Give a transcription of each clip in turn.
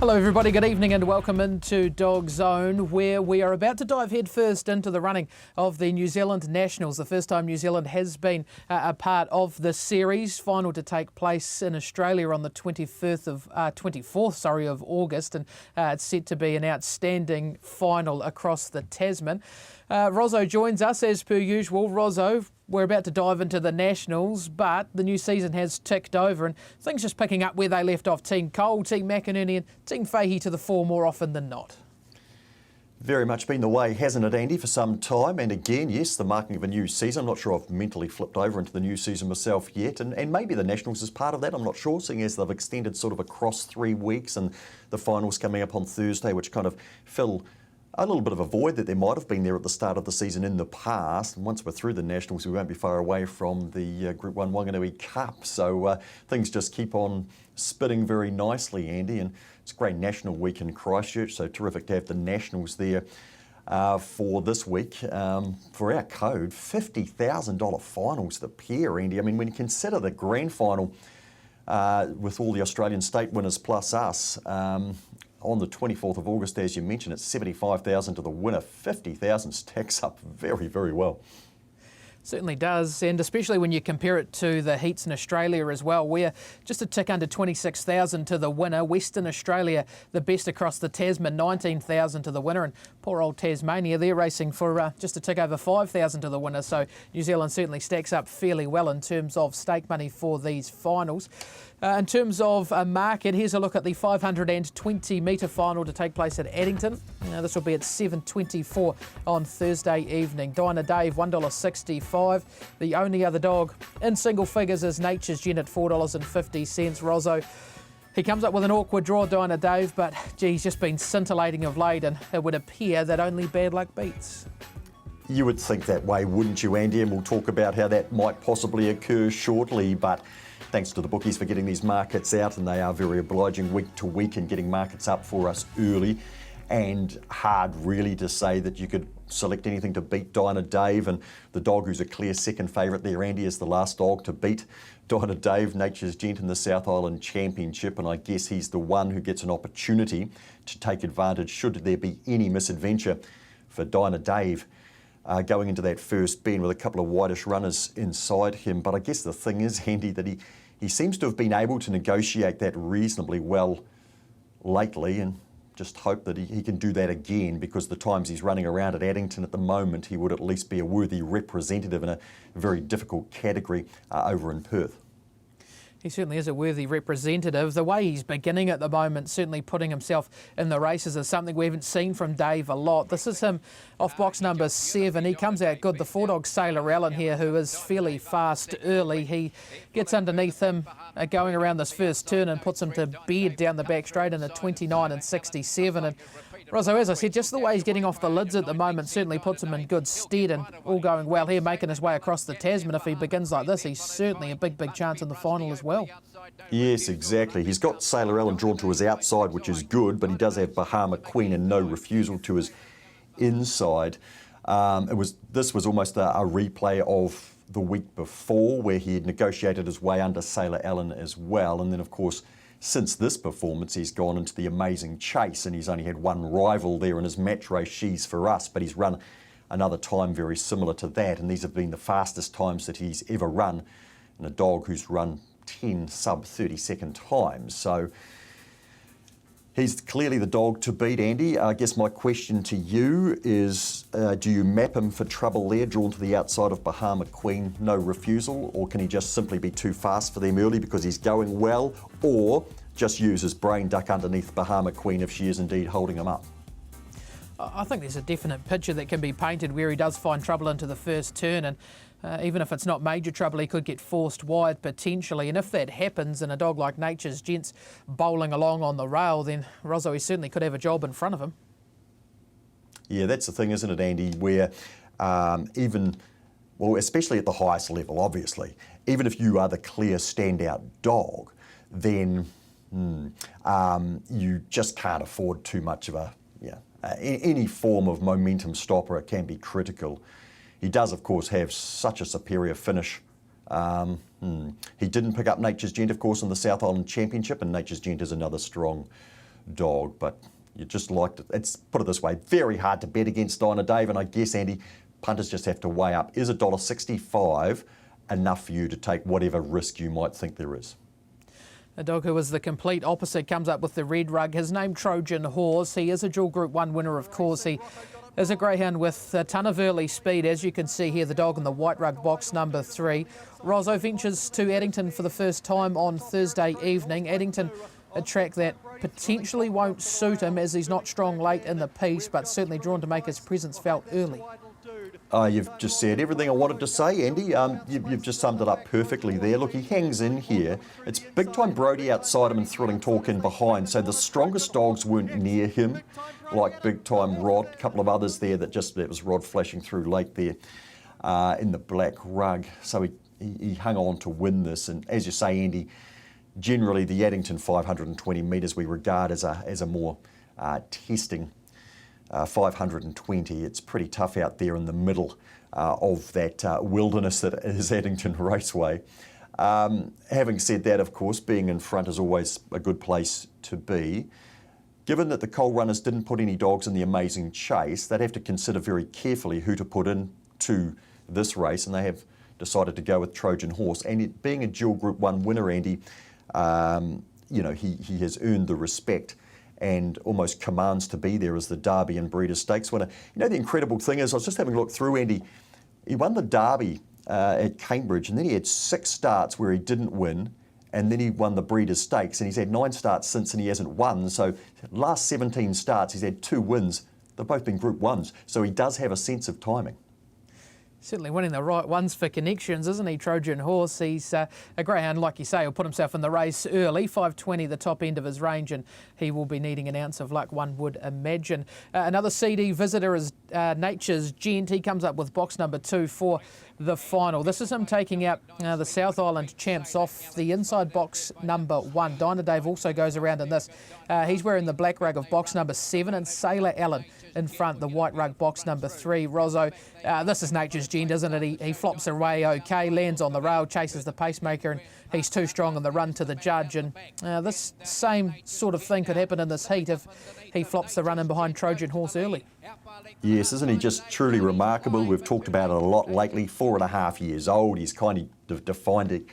Hello everybody, good evening and welcome into Dog Zone, where we are about to dive headfirst into the running of the New Zealand Nationals. The first time New Zealand has been a part of the series, final to take place in Australia on the 24th of August, and it's set to be an outstanding final across the Tasman. Rozzo joins us as per usual. Rozzo, we're about to dive into the Nationals, but the new season has ticked over and things just picking up where they left off. Team Cole, Team McInerney and Team Fahey to the fore more often than not. Very much been the way, hasn't it, Andy, for some time? And again, yes, the marking of a new season. I'm not sure I've mentally flipped over into the new season myself yet. And maybe the Nationals is part of that. I'm not sure, seeing as they've extended sort of across 3 weeks and the finals coming up on Thursday, which kind of fill a little bit of a void that there might have been there at the start of the season in the past. And once we're through the Nationals, we won't be far away from the Group 1 Wanganui Cup. So things just keep on spinning very nicely, Andy. And it's a great National Week in Christchurch, so terrific to have the Nationals there for this week. For our code, $50,000 finals the pair, Andy. I mean, when you consider the grand final with all the Australian state winners plus us, on the 24th of August, as you mentioned, it's $75,000 to the winner. $50,000 stacks up very, very well. Certainly does, and especially when you compare it to the heats in Australia as well, where just a tick under 26,000 to the winner. Western Australia, the best across the Tasman, 19,000 to the winner, and poor old Tasmania, they're racing for just a tick over 5,000 to the winner. So New Zealand certainly stacks up fairly well in terms of stake money for these finals. In terms of a market, here's a look at the 520 metre final to take place at Addington. This will be at 7:24 on Thursday evening. Dinah Dave, $1.65. The only other dog in single figures is Nature's Gent at $4.50. Rozzo, he comes up with an awkward draw, Dinah Dave, but gee, he's just been scintillating of late, and it would appear that only bad luck beats. You would think that way, wouldn't you, Andy? And we'll talk about how that might possibly occur shortly, but thanks to the bookies for getting these markets out, and they are very obliging week to week and getting markets up for us early. And hard really to say that you could select anything to beat Dinah Dave, and the dog who's a clear second favourite there, Andy, is the last dog to beat Dinah Dave, Nature's Gent in the South Island Championship, and I guess he's the one who gets an opportunity to take advantage should there be any misadventure for Dinah Dave going into that first bend with a couple of whitish runners inside him. But I guess the thing is, Andy, that he seems to have been able to negotiate that reasonably well lately, and just hope that he can do that again, because the times he's running around at Addington at the moment, he would at least be a worthy representative in a very difficult category over in Perth. He certainly is a worthy representative. The way he's beginning at the moment, certainly putting himself in the races, is something we haven't seen from Dave a lot. This is him off box number 7. He comes out good. The 4-dog Sailor Allen here, who is fairly fast early. He gets underneath him going around this first turn and puts him to bed down the back straight in a 29 and 67. And Rozzo, as I said, just the way he's getting off the lids at the moment certainly puts him in good stead, and all going well here, making his way across the Tasman. If he begins like this, he's certainly a big chance in the final as well. Yes, exactly. He's got Sailor Allen drawn to his outside, which is good, but he does have Bahama Queen and No Refusal to his inside. This was almost a replay of the week before, where he had negotiated his way under Sailor Allen as well, and then of course since this performance, he's gone into the Amazing Chase, and he's only had one rival there in his match race, She's For Us, but he's run another time very similar to that, and these have been the fastest times that he's ever run in a dog who's run 10 sub-30-second times. So he's clearly the dog to beat, Andy. I guess my question to you is, do you map him for trouble there, drawn to the outside of Bahama Queen, No Refusal, or can he just simply be too fast for them early because he's going well, or just use his brain duck underneath Bahama Queen if she is indeed holding him up? I think there's a definite picture that can be painted where he does find trouble into the first turn, and even if it's not major trouble, he could get forced wide potentially. And if that happens and a dog like Nature's Gent's bowling along on the rail, then Rozzo, he certainly could have a job in front of him. Yeah, that's the thing, isn't it, Andy, where especially at the highest level, obviously, even if you are the clear standout dog, then you just can't afford too much of any form of momentum stopper. It can be critical. He does, of course, have such a superior finish. He didn't pick up Nature's Gent, of course, in the South Island Championship, and Nature's Gent is another strong dog, but you just like to, it's, put it this way, very hard to bet against Dinah Dave, and I guess, Andy, punters just have to weigh up, is $1.65 enough for you to take whatever risk you might think there is? A dog who is the complete opposite comes up with the red rug. His name Trojan Horse. He is a dual Group 1 winner, of course. He is a greyhound with a ton of early speed. As you can see here, the dog in the white rug box number 3. Rozzo ventures to Addington for the first time on Thursday evening. Addington, a track that potentially won't suit him as he's not strong late in the piece, but certainly drawn to make his presence felt early. You've just said everything I wanted to say, Andy. You've just summed it up perfectly there. Look, he hangs in here. It's Big Time Brody outside him and Thrilling Talk in behind, so the strongest dogs weren't near him, like Big Time Rod, a couple of others there that was Rod flashing through late there in the black rug. So he hung on to win this, and as you say, Andy, generally the Addington 520 metres we regard as a more testing 520. It's pretty tough out there in the middle of that wilderness that is Addington Raceway. Having said that, of course, being in front is always a good place to be. Given that the Coal Runners didn't put any dogs in the Amazing Chase, they'd have to consider very carefully who to put into this race, and they have decided to go with Trojan Horse. And it being a dual Group 1 winner, Andy, you know, he has earned the respect and almost commands to be there as the Derby and Breeders' Stakes winner. You know, the incredible thing is, I was just having a look through, Andy, he won the Derby at Cambridge, and then he had 6 starts where he didn't win, and then he won the Breeders' Stakes, and he's had 9 starts since and he hasn't won. So last 17 starts, he's had 2 wins. They've both been Group 1s, so he does have a sense of timing. Certainly winning the right ones for connections, isn't he, Trojan Horse? He's a greyhound, like you say, he'll put himself in the race early, 520 the top end of his range, and he will be needing an ounce of luck, one would imagine. Another CD visitor is Nature's Gent. He comes up with box number 2 for the final. This is him taking out the South Island champs off the inside box number 1. Dinah Dave also goes around in this. He's wearing the black rug of box number 7, and Sailor Allen in front, the white rug box number 3. Rozzo, this is Nature's Gent, isn't it? He flops away okay, lands on the rail, chases the pacemaker, and he's too strong in the run to the judge. And this same sort of thing could happen in this heat if he flops the run in behind Trojan Horse early. Yes, isn't he just truly remarkable? We've talked about it a lot lately. 4.5 years old, he's kind of defined it.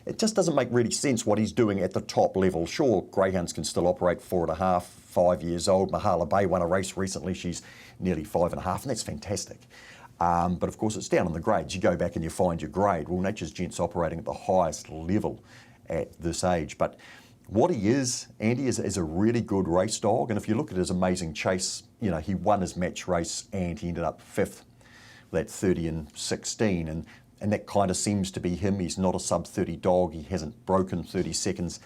It just doesn't make really sense what he's doing at the top level. Sure, greyhounds can still operate 4.5, 5 years old. Mahala Bay won a race recently. She's nearly 5.5, and that's fantastic. But of course, it's down on the grades. You go back and you find your grade. Well, Nature's Gent's operating at the highest level at this age. But what he is, Andy, is a really good race dog. And if you look at his Amazing Chase, you know, he won his match race and he ended up 5th, that 30 and 16. And that kind of seems to be him. He's not a sub-30 dog. He hasn't broken 30 seconds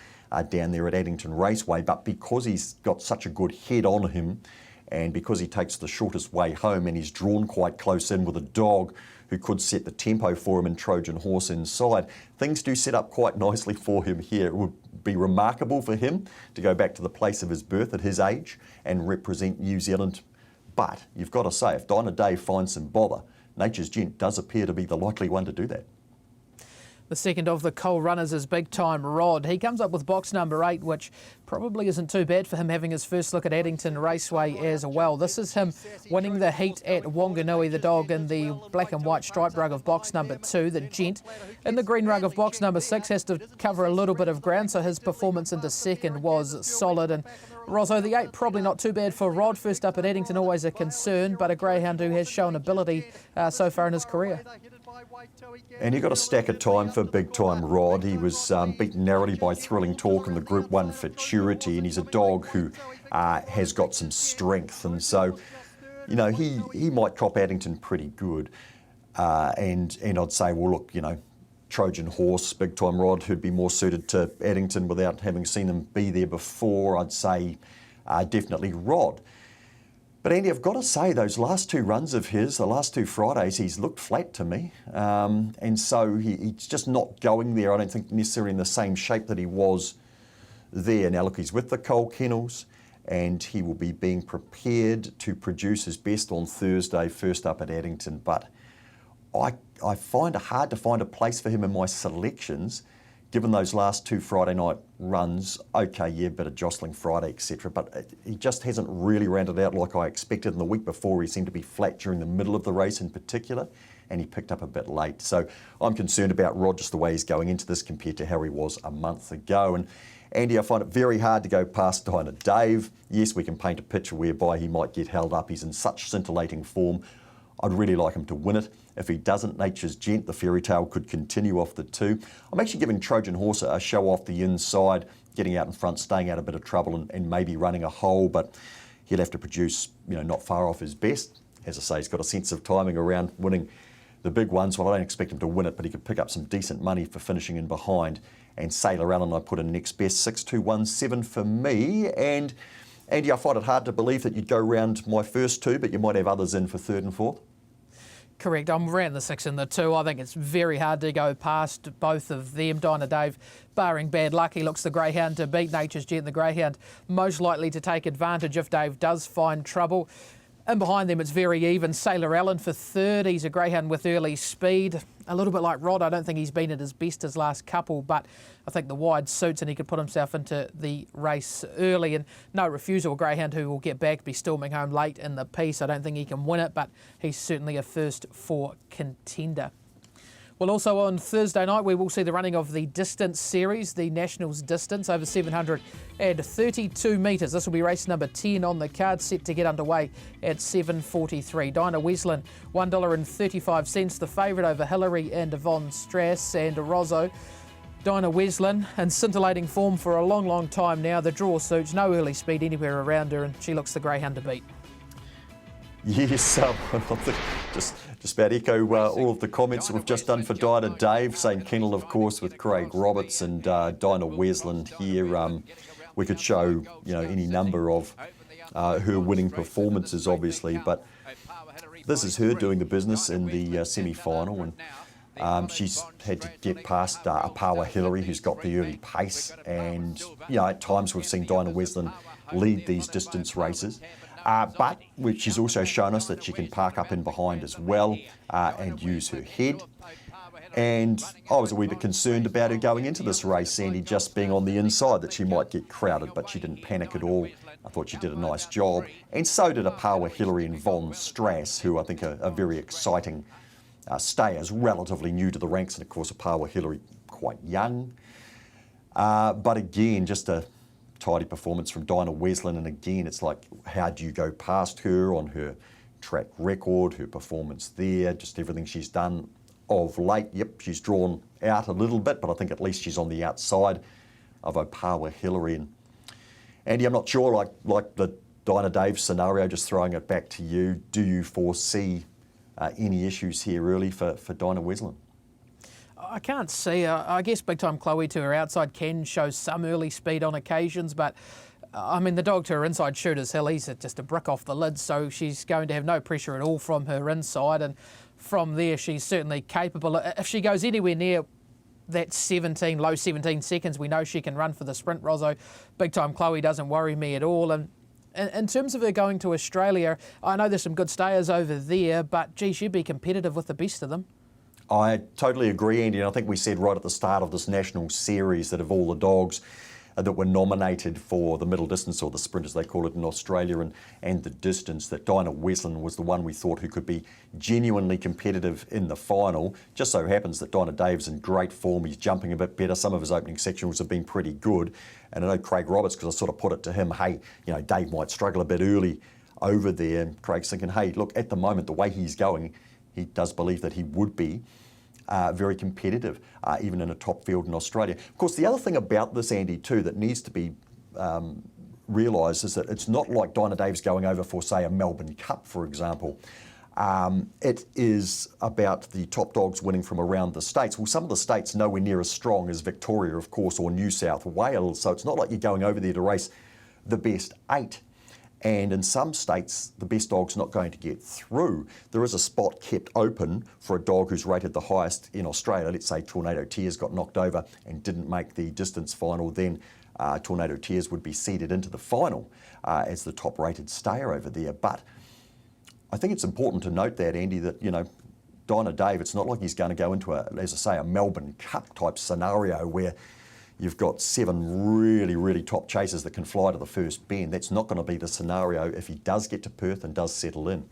down there at Addington Raceway. But because he's got such a good head on him, and because he takes the shortest way home and he's drawn quite close in with a dog who could set the tempo for him and Trojan Horse inside, things do set up quite nicely for him here. It would be remarkable for him to go back to the place of his birth at his age and represent New Zealand. But you've got to say, if Dinah Dave finds some bother, Nature's Gent does appear to be the likely one to do that. The second of the Coal Runners is Big Time Rod. He comes up with box number 8, which probably isn't too bad for him having his first look at Addington Raceway as well. This is him winning the heat at Wanganui, the dog in the black and white striped rug of box number 2. The Gent in the green rug of box number 6 has to cover a little bit of ground, so his performance into second was solid. And Rozzo, the 8, probably not too bad for Rod. First up at Addington, always a concern, but a greyhound who has shown ability so far in his career. And he got a stack of time for Big Time Rod. He was beaten narrowly by Thrilling Talk in the Group 1 Futurity, and he's a dog who has got some strength. And so, you know, he might cop Addington pretty good. And I'd say, well, look, you know, Trojan Horse, Big Time Rod, who'd be more suited to Addington without having seen them be there before, I'd say definitely Rod. But Andy, I've got to say, those last 2 runs of his, the last 2 Fridays, he's looked flat to me. And so he's just not going there, I don't think, necessarily in the same shape that he was there. Now, look, he's with the Coal Kennels, and he will be being prepared to produce his best on Thursday, first up at Addington. But I find it hard to find a place for him in my selections, given those last 2 Friday night runs, okay, yeah, bit of jostling Friday, etc. But he just hasn't really rounded out like I expected. And the week before, he seemed to be flat during the middle of the race in particular, and he picked up a bit late. So I'm concerned about Rod, just the way he's going into this compared to how he was a month ago. And Andy, I find it very hard to go past Dinah Dave. Yes, we can paint a picture whereby he might get held up. He's in such scintillating form. I'd really like him to win it. If he doesn't, Nature's Gent, the fairy tale, could continue off the 2. I'm actually giving Trojan Horse a show off the inside, getting out in front, staying out a bit of trouble and maybe running a hole, but he'll have to produce, not far off his best. As I say, he's got a sense of timing around winning the big ones. Well, I don't expect him to win it, but he could pick up some decent money for finishing in behind. And Sailor Allen, I put in next best, 6-2-1-7 for me. And Andy, I find it hard to believe that you'd go round my first 2, but you might have others in for 3rd and 4th. Correct. I'm around the 6 and the 2. I think it's very hard to go past both of them. Dinah Dave, barring bad luck, he looks the greyhound to beat. Nature's Gent, the greyhound, most likely to take advantage if Dave does find trouble. And behind them, it's very even. Sailor Allen for 3rd. He's a greyhound with early speed. A little bit like Rod. I don't think he's been at his best his last couple, but I think the wide suits and he could put himself into the race early. And No Refusal, a greyhound who will get back, be storming home late in the piece. I don't think he can win it, but he's certainly a first 4 contender. Well, also on Thursday night, we will see the running of the distance series, the Nationals distance over 732 metres. This will be race number 10 on the card, set to get underway at 7:43. Dinah Wesleyan, $1.35, the favourite over Hillary and Yvonne Strass and Rozzo. Dinah Wesleyan in scintillating form for a long, long time now. The draw suits, no early speed anywhere around her, and she looks the greyhound to beat. Yes, I think just about echo all of the comments that we've just done for Dinah Dave. Same kennel, of course, with Craig Roberts and Dinah Wesleyan here. We could show, any number of her winning performances, obviously, but this is her doing the business in the semi-final, and she's had to get past Apawa Hillary, who's got the early pace, and at times we've seen Dinah Wesleyan lead these distance races. But she's also shown us that she can park up in behind as well and use her head. And I was a wee bit concerned about her going into this race, Sandy, just being on the inside, that she might get crowded, but she didn't panic at all. I thought she did a nice job. And so did Apawa Hillary and Yvonne Strass, who I think are very exciting stayers, relatively new to the ranks. And of course, Apawa Hillary, quite young. But again, just a tidy performance from Dinah Wesleyan, and again, it's like, how do you go past her on her track record, her performance there, just everything she's done of late? Yep, she's drawn out a little bit, but I think at least she's on the outside of Apawa Hillary. And Andy, I'm not sure, like the Dinah Dave scenario, just throwing it back to you, do you foresee any issues here early for Dinah Wesleyan? I can't see. I guess Big Time Chloe to her outside can show some early speed on occasions, but the dog to her inside, Shooter's Hill, he's just a brick off the lid, so she's going to have no pressure at all from her inside, and from there she's certainly capable. If she goes anywhere near that low 17 seconds, we know she can run for the sprint, Rozzo. Big Time Chloe doesn't worry me at all. And in terms of her going to Australia, I know there's some good stayers over there, but gee, she'd be competitive with the best of them. I totally agree, Andy, and I think we said right at the start of this national series that of all the dogs that were nominated for the middle distance, or the sprint as they call it in Australia, and the distance, that Dinah Wesleyan was the one we thought who could be genuinely competitive in the final. Just so happens that Dinah Dave's in great form. He's jumping a bit better. Some of his opening sectionals have been pretty good. And I know Craig Roberts, because I sort of put it to him, hey, Dave might struggle a bit early over there. And Craig's thinking, hey, look, at the moment, the way he's going, he does believe that he would be very competitive, even in a top field in Australia. Of course, the other thing about this, Andy, too, that needs to be realised is that it's not like Dinah Dave's going over for, say, a Melbourne Cup, for example. It is about the top dogs winning from around the states. Well, some of the states nowhere near as strong as Victoria, of course, or New South Wales. So it's not like you're going over there to race the best 8. And in some states, the best dog's not going to get through. There is a spot kept open for a dog who's rated the highest in Australia. Let's say Tornado Tears got knocked over and didn't make the distance final, then Tornado Tears would be seeded into the final as the top rated stayer over there. But I think it's important to note that, Andy, that, Dinah Dave, it's not like he's going to go into as I say, a Melbourne Cup type scenario where you've got 7 really, really top chasers that can fly to the first bend. That's not going to be the scenario if he does get to Perth and does settle in.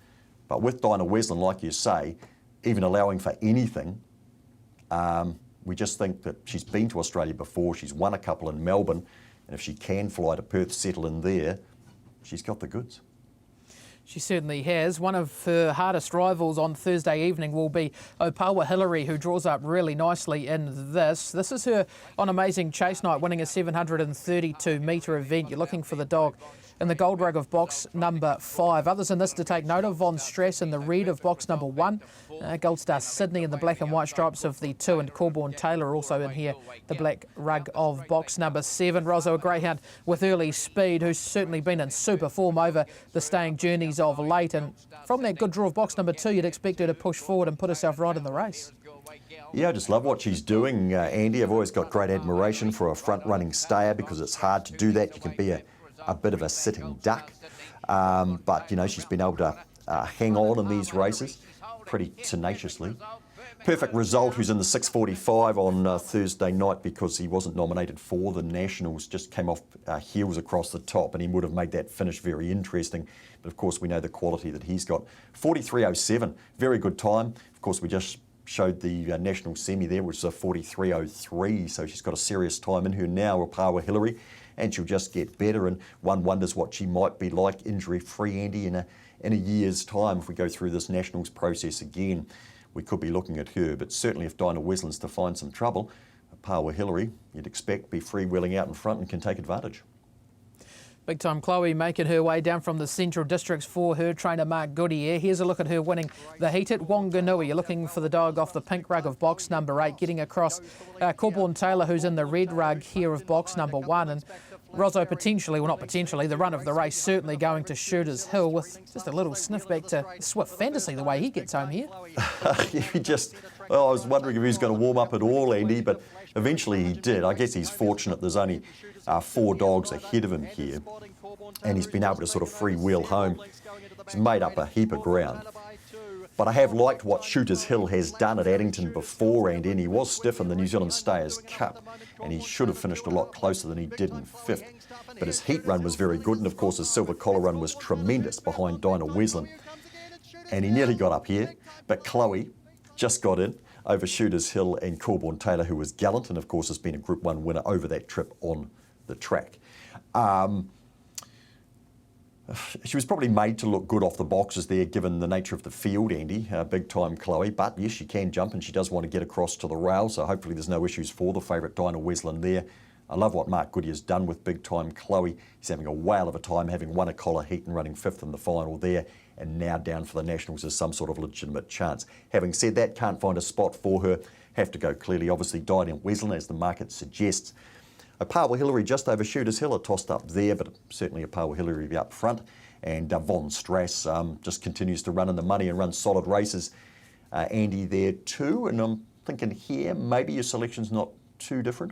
But with Dinah Wesleyan, like you say, even allowing for anything, we just think that she's been to Australia before, she's won a couple in Melbourne, and if she can fly to Perth, settle in there, she's got the goods. She certainly has. One of her hardest rivals on Thursday evening will be Opawa Hillary, who draws up really nicely in this. This is her on Amazing Chase Night, winning a 732-metre event. You're looking for the dog in the gold rug of box number 5. Others in this to take note of: Von Strass in the red of box number 1. Gold Star Sydney in the black and white stripes of the 2, and Corborn Taylor also in here, the black rug of box number 7. Rosso, a greyhound with early speed, who's certainly been in super form over the staying journeys of late, and from that good draw of box number 2, you'd expect her to push forward and put herself right in the race. Yeah, I just love what she's doing, Andy. I've always got great admiration for a front-running stayer because it's hard to do that. You can be a bit of a sitting duck, but you know, she's been able to hang on in these races pretty tenaciously. Perfect Result, who's in the 6:45 on Thursday night because he wasn't nominated for the Nationals, just came off heels across the top, and he would have made that finish very interesting. But of course, we know the quality that he's got. 43.07, very good time. Of course, we just showed the national semi there, which is a 43.03, so she's got a serious time in her now, Opawa Hillary, and she'll just get better, and one wonders what she might be like injury-free, Andy, in a year's time. If we go through this Nationals process again, we could be looking at her, but certainly if Dinah Wesleyan's to find some trouble, Opawa Hillary, you'd expect, be freewheeling out in front and can take advantage. Big Time Chloe making her way down from the Central Districts for her trainer Mark Goodyear. Here's a look at her winning the heat at Wanganui. You're looking for the dog off the pink rug of box number 8, getting across Corborn Taylor, who's in the red rug here of box number 1. And Rosso potentially, well not potentially, the run of the race certainly going to Shooters Hill, with just a little sniff back to Swift Fantasy the way he gets home here. I was wondering if he was going to warm up at all, Andy, but eventually he did. I guess he's fortunate there's only 4 dogs ahead of him here, and he's been able to sort of freewheel home. He's made up a heap of ground. But I have liked what Shooters Hill has done at Addington before, and he was stiff in the New Zealand Stayers Cup, and he should have finished a lot closer than he did in 5th. But his heat run was very good, and of course his silver collar run was tremendous behind Dinah Wesleyan. And he nearly got up here, but Chloe just got in over Shooters Hill and Corborn Taylor, who was gallant, and of course has been a Group 1 winner over that trip on the track. She was probably made to look good off the boxes there, given the nature of the field, Andy, Big Time Chloe. But yes, she can jump, and she does want to get across to the rail, so hopefully there's no issues for the favourite Dinah Wesleyan there. I love what Mark Goodyear's done with Big Time Chloe. He's having a whale of a time, having won a collar heat and running 5th in the final there, and now down for the Nationals as some sort of legitimate chance. Having said that, can't find a spot for her. Have to go clearly, obviously, Dinah Wesleyan, as the market suggests. Opawa Hillary just over Shooters Hill are tossed up there, but certainly Opawa Hillary will be up front. And Von Strass just continues to run in the money and run solid races. Andy there too, and I'm thinking here maybe your selection's not too different.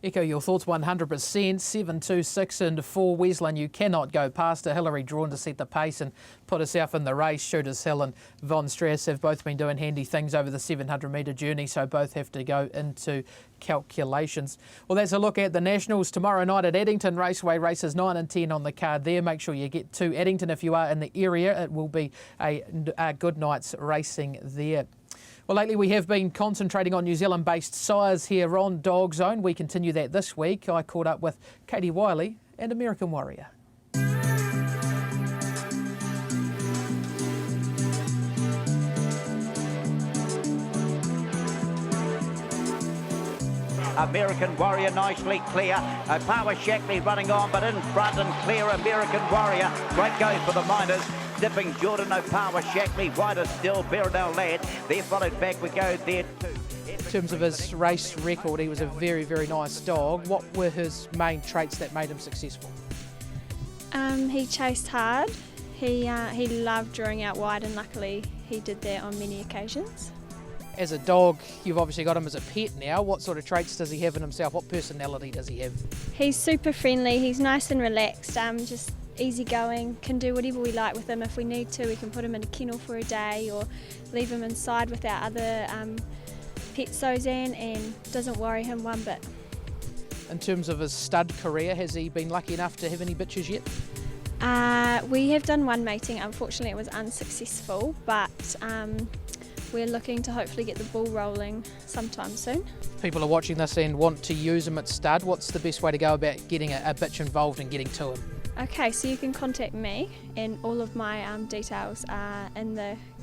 Echo your thoughts 100%. 7, 2, 6 and 4. Wesleyan, you cannot go past her. Hillary drawn to set the pace and put herself in the race. Shooters Hill and Von Strass have both been doing handy things over the 700-metre journey, so both have to go into calculations. Well, that's a look at the Nationals tomorrow night at Addington Raceway. Races 9 and 10 on the card there. Make sure you get to Addington if you are in the area. It will be a good night's racing there. Well, lately we have been concentrating on New Zealand-based sires here on Dog Zone. We continue that this week. I caught up with Katie Wiley and American Warrior. American Warrior nicely clear. Opawa Shackley running on, but in front and clear. American Warrior. Great go for the Miners. Dipping Jordan Opawa Shackley. Wider still, Berridale Lad. There followed back we go there too. In terms of his race record, he was a very, very nice dog. What were his main traits that made him successful? He chased hard. He loved drawing out wide, and luckily he did that on many occasions. As a dog, you've obviously got him as a pet now. What sort of traits does he have in himself? What personality does he have? He's super friendly. He's nice and relaxed. Just easygoing, can do whatever we like with him. If we need to, we can put him in a kennel for a day or leave him inside with our other pet Sozanne, and doesn't worry him one bit. In terms of his stud career, has he been lucky enough to have any bitches yet? We have done one mating. Unfortunately it was unsuccessful, but we're looking to hopefully get the ball rolling sometime soon. People are watching this and want to use him at stud. What's the best way to go about getting a bitch involved and getting to him? Okay, so you can contact me, and all of my details are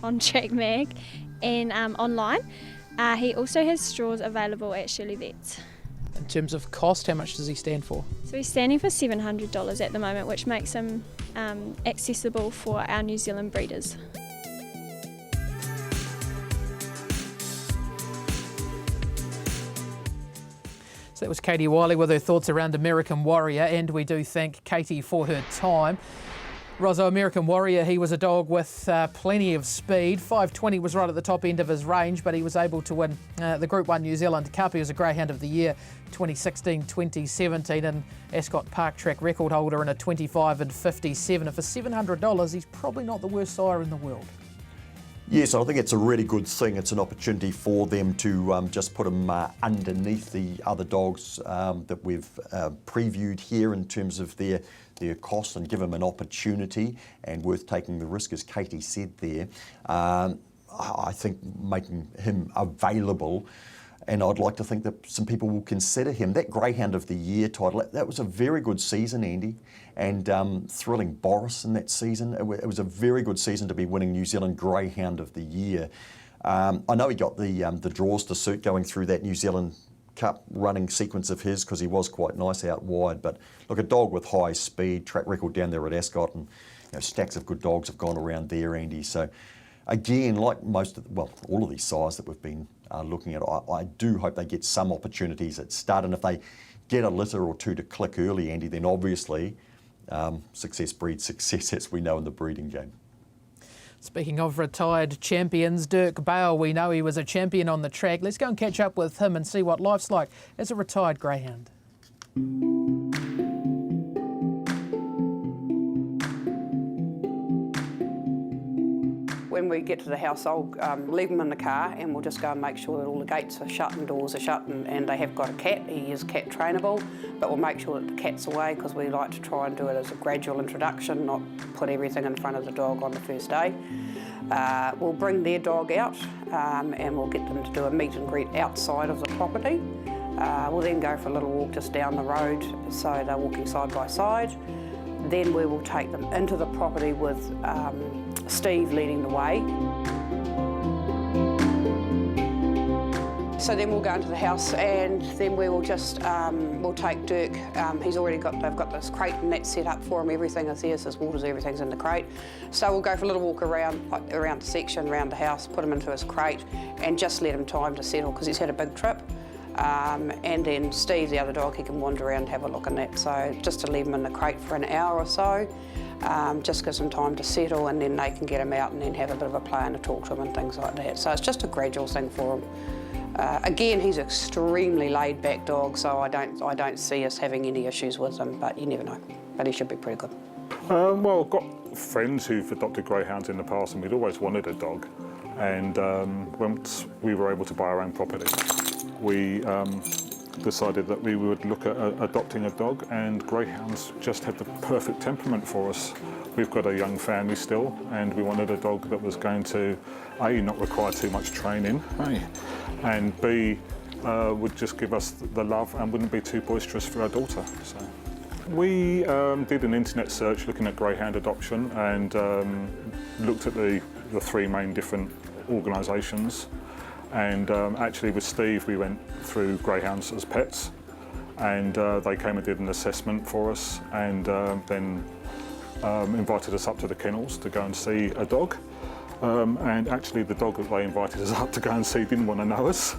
on Track Mag and online. He also has straws available at Shirley Vets. In terms of cost, how much does he stand for? So he's standing for $700 at the moment, which makes him accessible for our New Zealand breeders. So that was Katie Wiley with her thoughts around American Warrior, and we do thank Katie for her time. Rosso, American Warrior, he was a dog with plenty of speed. 520 was right at the top end of his range, but he was able to win the Group 1 New Zealand Cup. He was a Greyhound of the Year 2016, 2017, and Ascot Park Track record holder in a 25 and 57. And for $700, he's probably not the worst sire in the world. Yes, I think it's a really good thing. It's an opportunity for them to just put them underneath the other dogs that we've previewed here in terms of their costs, and give them an opportunity, and worth taking the risk, as Katie said there. I think making him available, and I'd like to think that some people will consider him. That Greyhound of the Year title, that was a very good season, Andy, and thrilling Boris in that season. It was a very good season to be winning New Zealand Greyhound of the Year. I know he got the draws to suit going through that New Zealand Cup running sequence of his, because he was quite nice out wide. But look, a dog with high speed, track record down there at Ascot, and stacks of good dogs have gone around there, Andy. So again, like all of these sires that we've been looking at, I do hope they get some opportunities at stud, and if they get a litter or two to click early, Andy, then obviously success breeds success, as we know in the breeding game. Speaking of retired champions, Dirk Bale, we know he was a champion on the track. Let's go and catch up with him and see what life's like as a retired greyhound. When we get to the house, I'll leave them in the car, and we'll just go and make sure that all the gates are shut and doors are shut, and they have got a cat. He is cat trainable, but we'll make sure that the cat's away, because we like to try and do it as a gradual introduction, not put everything in front of the dog on the first day. We'll bring their dog out, and we'll get them to do a meet and greet outside of the property. We'll then go for a little walk just down the road, so they're walking side by side. Then we will take them into the property with Steve leading the way. So then we'll go into the house, and then we will just, we'll take Dirk. They've got this crate and net set up for him. Everything is there, so his waters, everything's in the crate. So we'll go for a little walk around the section, around the house, put him into his crate, and just let him time to settle, because he's had a big trip. And then Steve, the other dog, he can wander around and have a look in that. So just to leave him in the crate for an hour or so, just gives them time to settle, and then they can get him out and then have a bit of a play and a talk to him and things like that. So it's just a gradual thing for him. Again, he's an extremely laid-back dog, so I don't see us having any issues with him, but you never know. But he should be pretty good. Well, I've got friends who've adopted greyhounds in the past, and we'd always wanted a dog. And once we were able to buy our own property, we decided that we would look at adopting a dog, and greyhounds just have the perfect temperament for us. We've got a young family still, and we wanted a dog that was going to, A, not require too much training, and B, would just give us the love and wouldn't be too boisterous for our daughter. So we did an internet search looking at greyhound adoption, and looked at the three main different organisations. And actually with Steve, we went through greyhounds as pets, and they came and did an assessment for us, and then invited us up to the kennels to go and see a dog. And actually the dog that they invited us up to go and see didn't want to know us.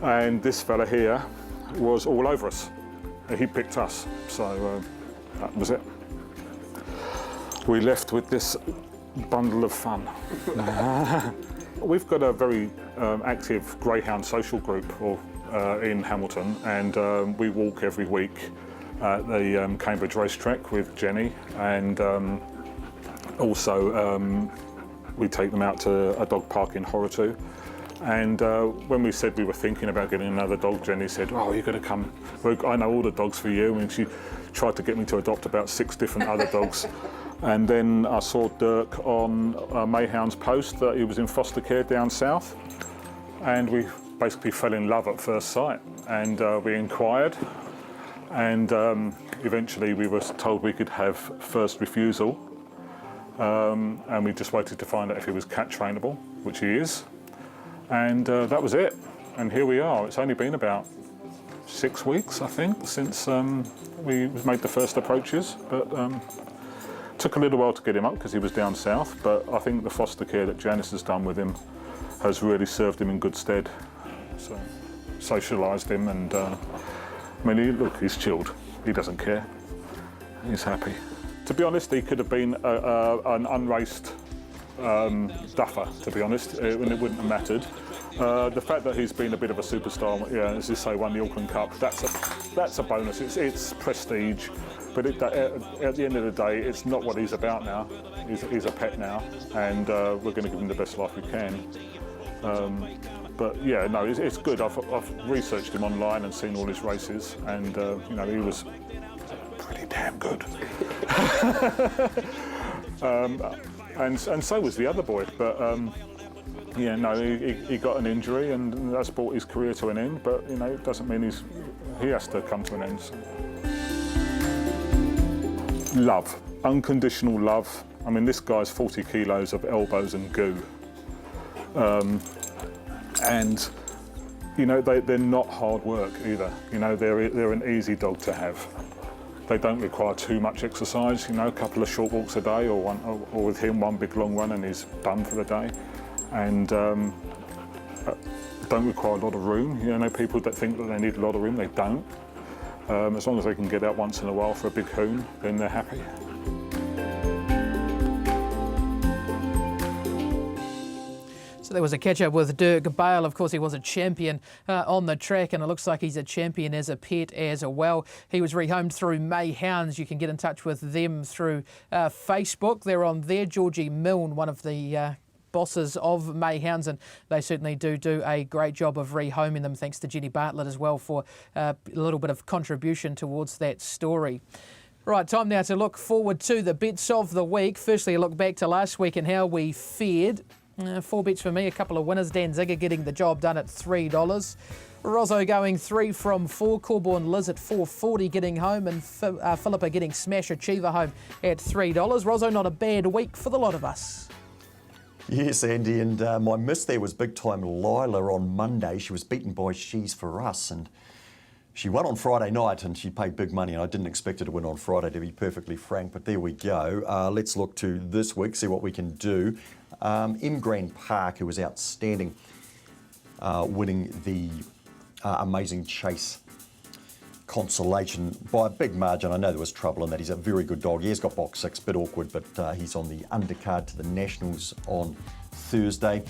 And this fella here was all over us. He picked us, so that was it. We left with this bundle of fun. We've got a very active greyhound social group in Hamilton, and we walk every week at the Cambridge racetrack with Jenny, and also we take them out to a dog park in Horotoo. And when we said we were thinking about getting another dog, Jenny said, "Oh, you've got to come. I know all the dogs for you." And she tried to get me to adopt about 6 different other dogs. And then I saw Dirk on Mayhound's post that he was in foster care down south. And we basically fell in love at first sight. And we inquired. And eventually we were told we could have first refusal. And we just waited to find out if he was cat trainable, which he is. And that was it. And here we are. It's only been about 6 weeks, I think, since we made the first approaches. But took a little while to get him up because he was down south. But I think the foster care that Janice has done with him has really served him in good stead. So socialised him, and I mean, look, he's chilled. He doesn't care. He's happy. To be honest, he could have been an unraced duffer, to be honest, and it wouldn't have mattered. The fact that he's been a bit of a superstar, as you say, won the Auckland Cup, that's a bonus. It's prestige, but at the end of the day, it's not what he's about now. He's a pet now, and we're going to give him the best life we can. But yeah, no, it's good. I've researched him online and seen all his races, and you know, he was pretty damn good. And so was the other boy, but yeah, no, he got an injury, and that's brought his career to an end. But you know, it doesn't mean he has to come to an end. So. Love, unconditional love. I mean, this guy's 40 kilos of elbows and goo, and you know, they're not hard work either. You know, they're an easy dog to have. They don't require too much exercise, you know, a couple of short walks a day, or with him, one big long run and he's done for the day. And don't require a lot of room. You know, people that think that they need a lot of room, they don't. As long as they can get out once in a while for a big hoon, then they're happy. There was a catch-up with Dirk Bale. Of course, he was a champion on the track, and it looks like he's a champion as a pet as well. He was rehomed through Mayhounds. You can get in touch with them through Facebook. They're on there. Georgie Milne, one of the bosses of Mayhounds, and they certainly do a great job of rehoming them. Thanks to Jenny Bartlett as well for a little bit of contribution towards that story. Right, time now to look forward to the bets of the week. Firstly, a look back to last week and how we fared. 4 bets for me, a couple of winners. Dan Zigger getting the job done at $3. Rozzo going 3 from 4. Corborn Liz at $4.40 getting home, and Philippa getting Smash Achiever home at $3. Rozzo, not a bad week for the lot of us. Yes, Andy, and my miss there was big time Lila on Monday. She was beaten by She's For Us, and she won on Friday night, and she paid big money, and I didn't expect her to win on Friday, to be perfectly frank, but there we go. Let's look to this week, see what we can do. M. Grand Park, who was outstanding, winning the Amazing Chase consolation by a big margin. I know there was trouble in that. He's a very good dog. He has got box 6, bit awkward, but he's on the undercard to the Nationals on Thursday.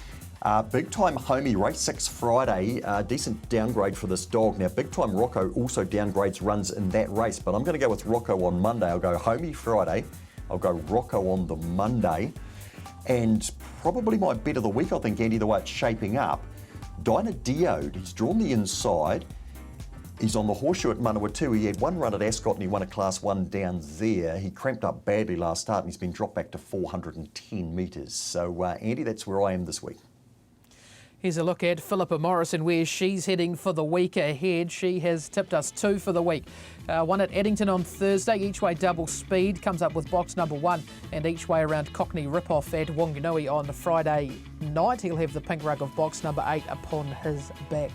Big Time Homie, race 6 Friday, decent downgrade for this dog. Now, Big Time Rocco also downgrades runs in that race, but I'm going to go with Rocco on Monday. I'll go Homie Friday, I'll go Rocco on the Monday, and probably my bet of the week, I think, Andy, the way it's shaping up, Dinah Diode. He's drawn the inside. He's on the horseshoe at Manawatu. He had one run at Ascot and he won a Class 1 down there. He cramped up badly last start and he's been dropped back to 410 metres. So, Andy, that's where I am this week. Here's a look at Philippa Morrison, where she's heading for the week ahead. She has tipped us 2 for the week. One at Addington on Thursday, each way double speed, comes up with box number 1, and each way around Cockney Ripoff at Wanganui on Friday night. He'll have the pink rug of box number 8 upon his back.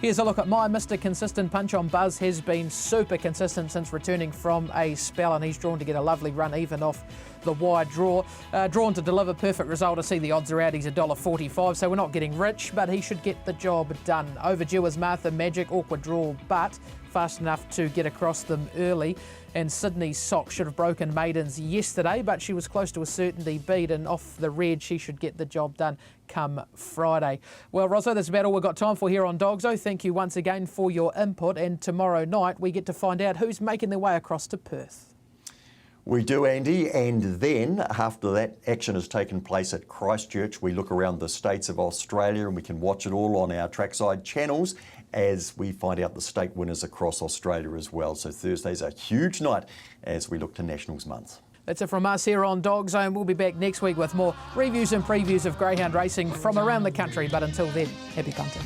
Here's a look at my Mr. Consistent. Punch on Buzz has been super consistent since returning from a spell, and he's drawn to get a lovely run even off the wide draw. Drawn to deliver, perfect result. I see the odds are out. He's $1.45, so we're not getting rich, but he should get the job done. Overdue is Martha Magic, awkward draw, but fast enough to get across them early. And Sydney's Sock should have broken maidens yesterday, but she was close to a certainty beat, and off the red she should get the job done come Friday. Well, Rosso, that's about all we've got time for here on Dogso. Thank you once again for your input, and tomorrow night we get to find out who's making their way across to Perth. We do, Andy, and then after that action has taken place at Christchurch, we look around the states of Australia and we can watch it all on our trackside channels as we find out the state winners across Australia as well. So Thursday's a huge night as we look to Nationals Month. That's it from us here on Dog Zone. We'll be back next week with more reviews and previews of greyhound racing from around the country. But until then, happy hunting.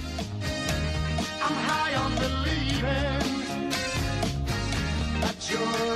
I'm high on believing that you're